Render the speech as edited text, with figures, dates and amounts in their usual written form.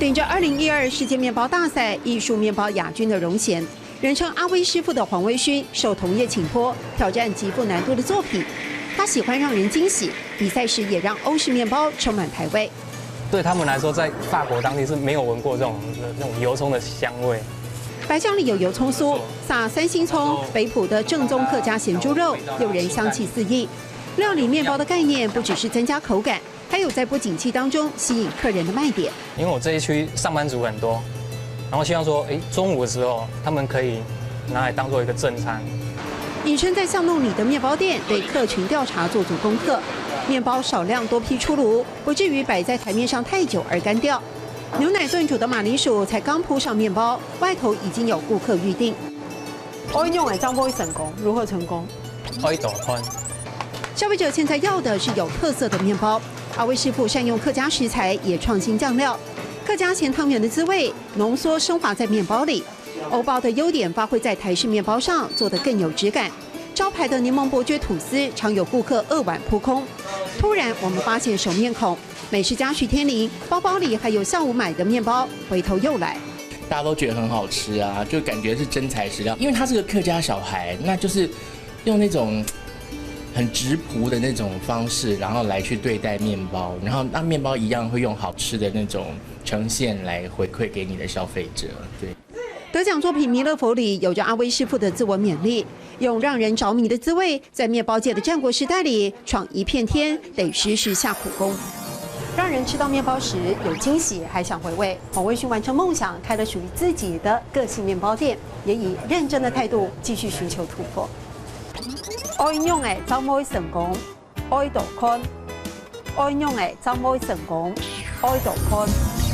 领着2012世界面包大赛艺术面包亚军的荣衔，人称阿威师傅的黄威勋受同业请托挑战极富难度的作品。他喜欢让人惊喜，比赛时也让欧式面包充满台味。对他们来说，在法国当地是没有闻过这种油葱的香味。白酱里有油葱酥，撒3星葱，北埔的正宗客家咸猪肉，诱人香气四溢。料理面包的概念不只是增加口感，还有在不景气当中吸引客人的卖点。因为我这一区上班族很多，然后希望说，中午的时候他们可以拿来当做一个正餐。隐身在巷弄里的面包店对客群调查做足功课，面包少量多批出炉，不至于摆在台面上太久而干掉。牛奶炖煮的马铃薯才刚铺上面包，外头已经有顾客预定。我用来张波成功，如何成功？可以抖宽。消费者现在要的是有特色的面包，阿威师傅善用客家食材，也创新酱料，客家咸汤圆的滋味浓缩升华在面包里。欧包的优点发挥在台式面包上，做得更有质感。招牌的柠檬伯爵吐司常有顾客2碗扑空。突然，我们发现熟面孔，美食家徐天林包包里还有下午买的面包，回头又来。大家都觉得很好吃啊，就感觉是真材实料。因为他是个客家小孩，那就是用那种很直朴的那种方式，然后来去对待面包，然后那面包一样会用好吃的那种呈现来回馈给你的消费者。对。得奖作品《弥勒佛》里有着阿威师傅的自我勉励，用让人着迷的滋味，在面包界的战国时代里闯一片天，得时时下苦功。让人吃到面包时有惊喜，还想回味。黄威勋完成梦想，开了属于自己的个性面包店，也以认真的态度继续寻求突破。愛用嘅周妹成功，愛度看；愛用嘅周妹成功，愛度看。